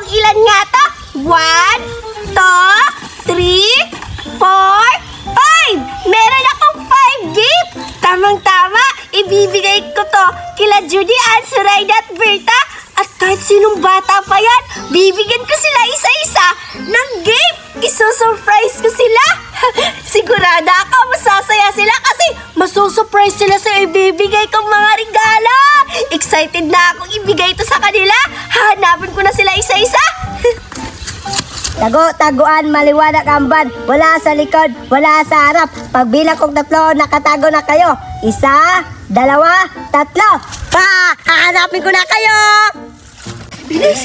Pang ilan nga to? 1, 2, 3, 4, 5! Meron akong 5 gift! Tamang-tama, ibibigay ko to kila Judy, Ann, Zoraida at Berta. At kahit sinong bata pa yan, bibigyan ko sila isa-isa ng gift. Iso-surprise ko sila. Sigurada ako masasaya sila kasi maso-surprise sila sa ibibigay kong mga regalo. Excited na akong ibigay ito sa kanila. Hahanapin ko na sila isa-isa. Tago-taguan, maliwanag ang van. Wala sa likod, wala sa harap. Pagbilang kong 3, nakatago na kayo. 1, 2, 3. Hahanapin ko na kayo. Bilis.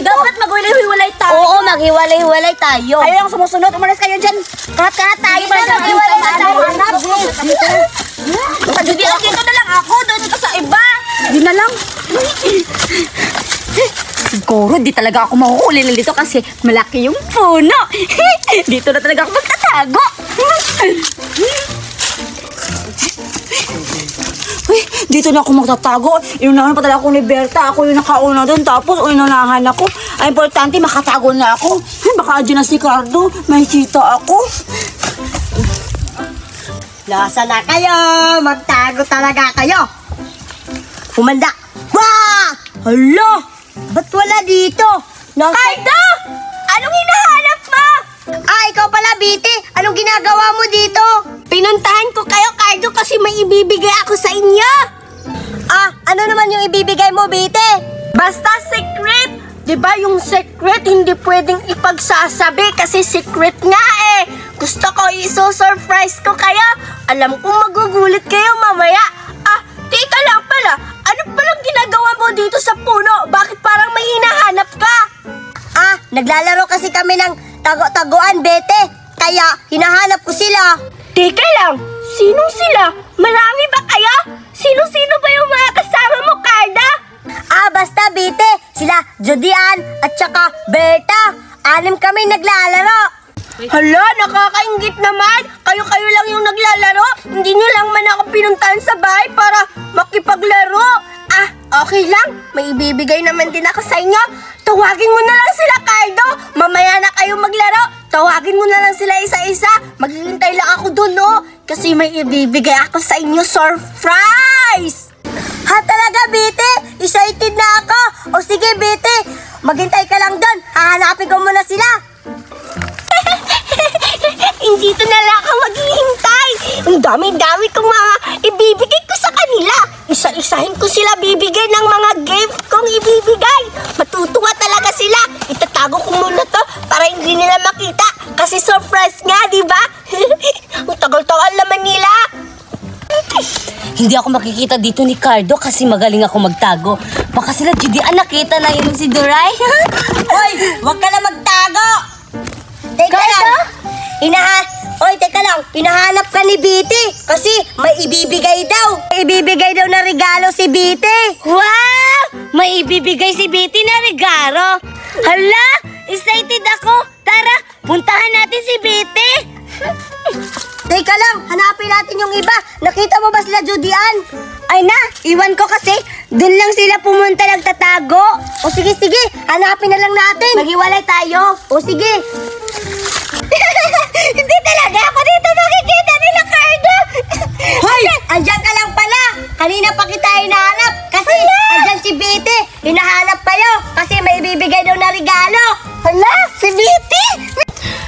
Dapat maghiwalay tayo. Oo, maghiwalay tayo. Kayo lang sumusunod, umalis kayo dyan. Karat-karat tayo. Maghiwalay tayo. Judy, dito na lang ako. Doon ka sa iba. Di na lang. Siguro, di talaga ako mahuhuli lang dito kasi malaki yung puno. Dito na talaga ako magtatago. Uy, dito na ako magtatago. Inunahan pa talaga ako ni Berta. Ako yung nakauna doon. Tapos, inunahan ako. Ay, importante, makatago na ako. Ay, baka dyan na si Cardo. May kita ako. Nasa na kayo? Magtago talaga kayo. Humanda. Wah! Hala! Ba't wala dito? Cardo! Anong hinahanap mo? Ikaw pala, Biti. Anong ginagawa mo dito? Pinuntahan ko kayo, Cardo, kasi may ibibigay ako sa inyo. Ano naman yung ibibigay mo, Biti? Basta secret. Diba yung secret hindi pwedeng ipagsasabi kasi secret nga eh. Gusto ko iso-surprise ko kayo. Alam kong magugulit kayo mamaya. Teka lang pala. Ano palang ginagawa mo dito sa puno? Bakit parang may hinahanap ka? Naglalaro kasi kami ng tago-taguan, Bete. Kaya hinahanap ko sila. Teka lang. Sinong sila? Marami ba kayo? Sino-sino ba yung mga kasama mo, Carda? Basta, Bete. Sila Judy, Ann, at saka Berta. 6 kami naglalaro. Hala, nakakaingit naman. Kayo-kayo lang yung naglalaro. Hindi nyo lang man ako pinuntahan sa bahay para makipaglaro. Okay lang. May ibibigay naman din ako sa inyo. Tawagin mo na lang sila, Cardo. Mamaya na kayo maglaro. Tawagin mo na lang sila isa-isa. Maghihintay lang ako dun, no? Kasi may ibibigay ako sa inyo. Surprise! Talaga, Bete? Excited na ako. O sige, Bete. Maghintay ka lang dun. Hahanapin ko muna sila. Hindi na lang ako maghihintay. Ang dami-dami kong mga ibibigay ko sa kanila. Isa-isahin ko sila bibigay ng mga gift kong ibibigay. Matutuwa talaga sila. Itatago ko muna to para hindi nila makita. Kasi surprise nga, di ba? Ang tagal-tagal naman nila. Hindi ako makikita dito ni Cardo kasi magaling ako magtago. Baka sila Judy, nakita na yun si Doray. Hoy, wag ka na magtago. Teka lang. Teka lang. Hinahanap ka ni Biti kasi may ibibigay daw. May ibibigay daw na regalo si Biti. Wow! May ibibigay si Betty na regalo. Hala! Excited ako. Tara, puntahan natin si Betty. Teka lang, hanapin natin yung iba. Nakita mo ba sila, Judy, Ann? Ay na, iwan ko kasi doon lang sila pumunta nagtatago. O sige, hanapin na lang natin. Maghiwalay tayo. O sige. Hindi talaga ako dito makikita nila, Cardo. Hoy, andyan ka lang pala. Kanina pa kita hinahanap. Kasi andyan si Biti. Hinahanap kayo kasi may ibibigay daw na regalo. Hala, si Betty.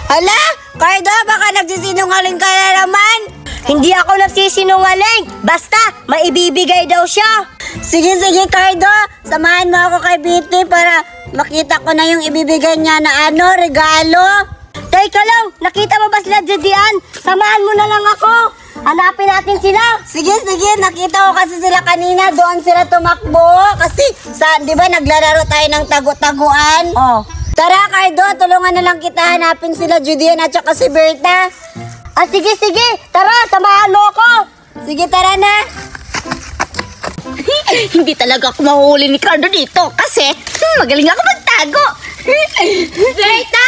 Hala, Cardo, baka nagsisinungaling ka na naman. Hindi ako nagsisinungaling. Basta, may ibibigay daw siya. Sige, Cardo. Samahan mo ako kay Betty para makita ko na yung ibibigay niya na regalo. Teka lang, nakita mo ba sila, Judy, Ann? Samahan mo na lang ako. Hanapin natin sila. Sige, nakita ko kasi sila kanina. Doon sila tumakbo. Kasi, di ba naglalaro tayo ng tago-taguan? Tara, Cardo, tulungan na lang kita hanapin sila Judy Ann at saka si Berta. Sige. Tara, samahan mo ako. Sige, tara na. Hindi talaga ako mahuli ni Cardo dito kasi magaling ako magtago. Berta!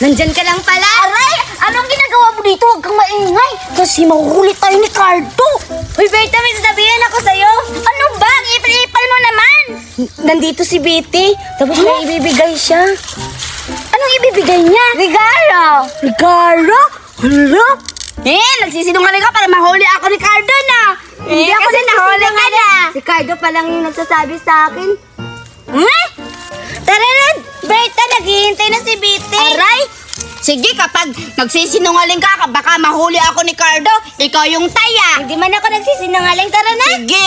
Nandyan ka lang pala. Aray, anong ginagawa mo dito? dito, huwag kang maingay. Kasi mahuhuli tayo ni Cardo. Uy, Berta, may sasabihin ako sa'yo. Ano ba? Ipal-ipal mo naman. Nandito si Betty. Tapos may ibibigay siya. Anong ibibigay niya? Regalo. Regalo? Hala? Nagsisinungaling ka para mahuli ako ni Cardo na. Hindi ako kasi nahuli ka na. Si Cardo pa lang yung nagsasabi sa akin. Tara na, Berta, naghihintay na si Betty. Aray! Sige, kapag nagsisinungaling ka, baka mahuli ako ni Cardo, ikaw yung taya. Hindi man ako nagsisinungaling, tara na. Sige.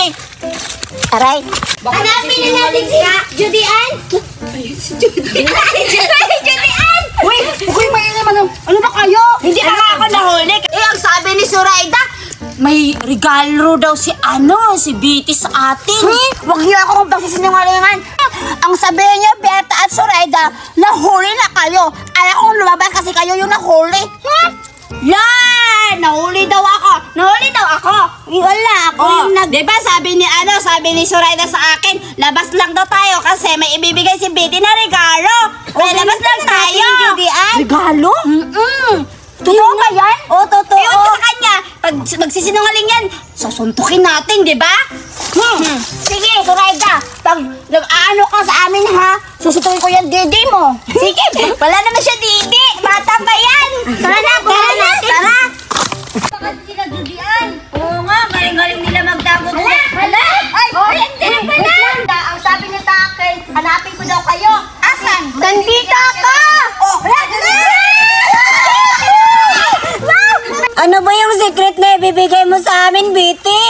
Aray. Hanapin na natin si Judy Ann. Judy Ann! Uy, maingay man. Ano ba kayo? Hindi pa nga ako nahuli. Ang sabi ni Zoraida, may regalo daw si Betty sa atin. Huwag niyo ako kung pagsisinungalingan. Ang sabihin niyo, Berta at Zoraida, nahuli na kayo. Ayaw kong lumabas kasi kayo yung nahuli. Yan! Nahuli daw ako. Wala ako yung Diba sabi ni Zoraida sa akin, labas lang daw tayo kasi may ibibigay si Betty na regalo. Labas lang tayo. Regalo? Totoo ba yan? Oo, totoo. Ewan ko sa kanya. Pag magsisinungaling yan, sasuntukin natin, di ba? Sige, Zoraida. Pag nag-aano ka sa amin, ha? Susuntukin ko yan, didi mo. Sige, wala naman siya didi. Bata pa yan. Tara na. Bakit sila dudian? Oo nga, galing-galing nila magdagot. Hala! Ay, tinag ba na? Ang sabi niya sa akin, hanapin ko daw kayo. Asan? Nandito ako! Ano ba yung secret na ibibigay mo sa amin, Betty?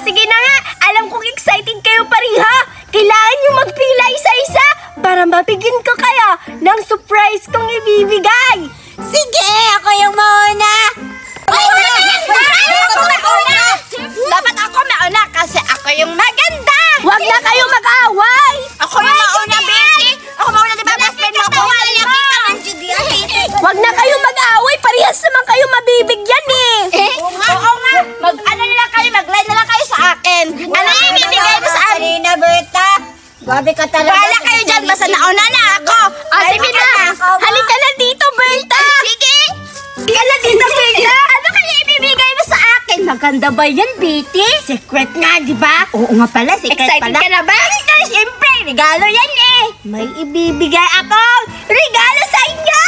Sige na nga. Alam kong excited kayo pariha. Kailangan nyo magpila isa-isa para mabigyan ko kayo ng surprise kong ibibigay. Sige, ako yung mauna. Dapat ako mauna kasi ako yung maganda. Huwag na kayo mag-away. Ako yung mauna, Betty. Ako mauna, di ba? Best friend mo ako. Huwag na kayo mag-away. Parehas naman kayo mabibigyan eh. Oo nga. Mag-ano na lang kayo, mag-line na lang kayo sa akin. Ano yung ibibigay mo sa akin? Kanina, Berta. Gabi ka talaga. Bahala kayo dyan, basta nauna na ako. Sige na. Halika na dito, Berta. Sige. Halika na dito, Berta. Ano kaya ibibigay mo sa akin? Maganda ba yan, Betty? Secret nga, di ba? Oo nga pala, secret Excited pala. ka na ba? Siyempre, regalo yan eh. May ibibigay akong regalo sa inyo.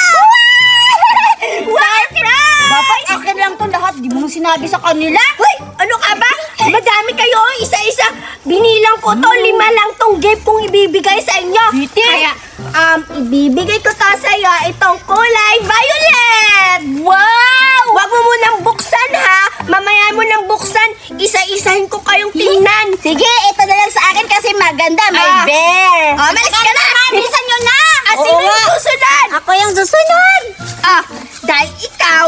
Surprise! Dapat akin lang to lahat. Di mo sinabi sa kanila. Hoy, ano ka ba? Madami kayo, isa-isa. Binilang ko to, 5 lang tong gift kong ibibigay sa inyo. Kaya, ibibigay ko to sa iyo itong kulay violet. Wow! Huwag mo munang buksan ha. Mamaya mo nang buksan, isa-isahin ko kayong tingnan. Sige, ito na lang sa akin kasi maganda. May bear. Malis ka na! Bilisan nyo na! Sino yung susunod? Ako yung susunod. Dahil ikaw,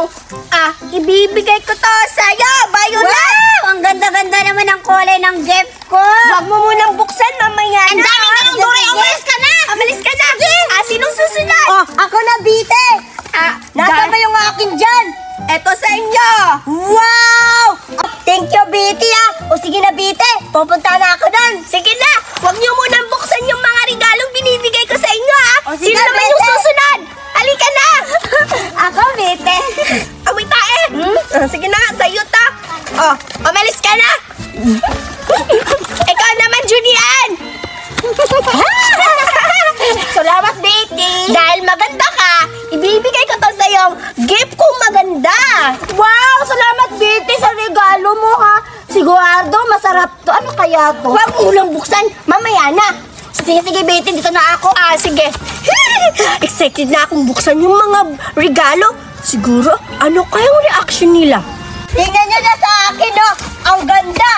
ibibigay ko to sa'yo, violet. Wow! Ang ganda-ganda naman ang kulay ng gift ko. Huwag mo munang buksan, mamaya Ang na. dami ng duri. Umalis ka na! Umalis ka na. Sinong susunod? Ako na, Betty! Nasaan ba yung akin dyan? Eto sa inyo. Wow! Thank you, Betty O sige na, Betty. Pupunta na ako doon. Sige na. Huwag niyo munang buksan yung mga regalong binibigay ko sa inyo, sige, Sino naman Bete. yung susunod? Halika na. Ako, Betty. Awit tae. Sige na nga, sa'yo to. Umalis ka na. Ikaw naman, Julian. Salamat, Betty. Dahil maganda ka, ibibigay ko to sa'yo gift kong maganda. Wow! Salamat, Betty, sa regalo mo, ha? Sigurado, masarap to. Ano kaya to? Huwag mo lang buksan, mamaya na. Sige, Betty, dito na ako. Sige. Excited na akong buksan yung mga regalo. Siguro, ano kayang reaction nila? Tingnan nyo na sa akin, Ang ganda.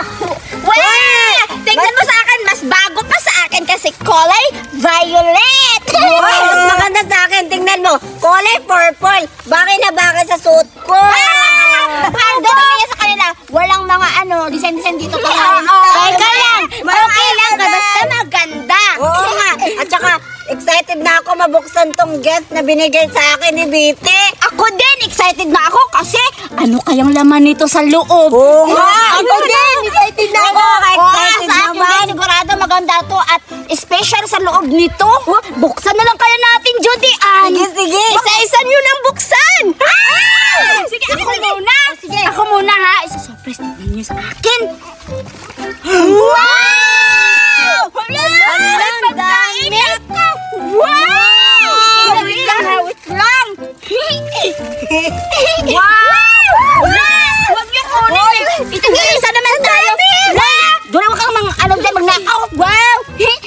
Weh! Tingnan mo sa akin, mas bago pa sa akin kasi kulay violet. Mas maganda sa akin. Tingnan mo. Kulay purple. Bagay na bagay sa suot ko. Ang ganda niya sa kanila. Walang mga design-design dito pa. Teka lang. Okay lang, basta maganda. Oo nga. At saka, excited na ako mabuksan tong gift na binigay sa akin ni Betty. Ako din, excited na ako kasi ano kayang laman nito sa loob? Oo nga. Ako din, excited na ako. Excited Sa akin naman. din, sigurado maganda to at special sa loob nito. Buksan na lang kaya natin, Judy Ann. Sige. Isa-isa nyo nang buksan. Sige, ako surprise, tignan niyo sa akin. Wow! Ang dami! Wow! Wait lang. Wow! Huwag niyo kunin. Ito-isa naman tayo. Doon naman kang ano dyan, magnakaw. Wow!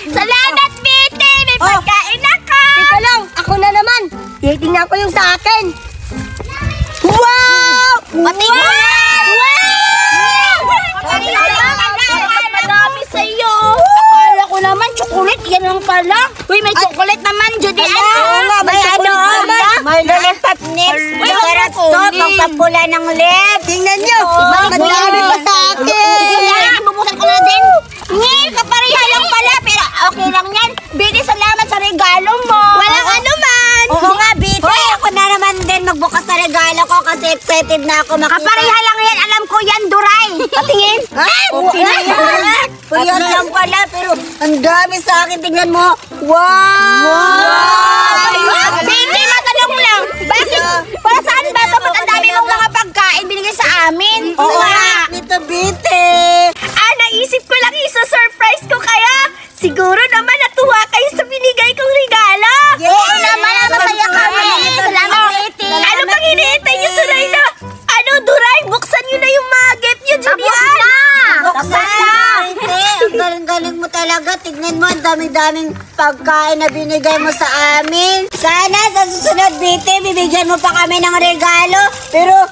Salamat, Betty! May pagkain ako! Teka lang, ako na naman. Titingnan ko yung sa akin. Wow! Pati mo! Madami sa'yo. Akala ko naman, chocolate. Yan lang pala. Uy, may chocolate naman, Judy. May ano? May lollipop nips. Masarap to, pagpapula ng lips. Tingnan nyo, madami pa sa akin. Bubuksan ko na din. Ngil, kapariha lang pala. Pero okay lang yan. Betty, salamat sa regalo mo. Walang ano man. Oo nga, Bito. Ako na naman din magbukas sa regalo ko kasi excited na ako makita. Kapariha lang yan. Alam ko yan, Duray. Patingin. Okay na yan. Puyos lang pala, pero ang dami sa akin. Tingnan mo. Wow! Betty, matanong lang. Bakit? Para saan ba ito? Ba't ang dami mong mga pagkain binigay sa amin? Oo nga, Nito Bite. Naisip ko lang isa-surprise ko kaya. Siguro naman natuwa kayo sa binigay kong regalo. Oo naman, masaya kami. Salamat, Betty. Ano pang hinihintay niyo, Suray na? Ano, Duray? Buksan niyo na yung mga gift niyo, Julian. Buksan na! Ang galing-galing mo talaga. Tignan mo, ang dami-daming pagkain na binigay mo sa amin. Sana sa susunod, Bite, bibigyan mo pa kami ng regalo. Pero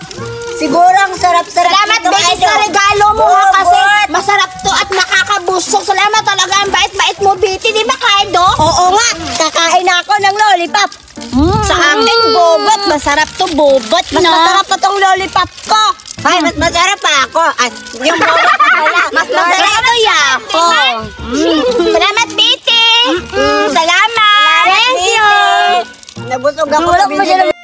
siguro ang sarap-sarap. Salamat, nitong Betty, sa regalo mo ha, kasi masarap to at nakakabusog. Salamat talaga. Ang bait-bait mo, Betty. Di ba, Kaido? Oo nga, kakain ako ng lollipop. Sa akin, bobot. Masarap to, bobot, Mas no? masarap pa tong lollipop ko. Ay, mas masarap pa ako. Ay, yung bobot pa pala. Mas masarap to, Yako. Salamat, Betty. Salamat. Thank you. Nabusog ako sa binigay.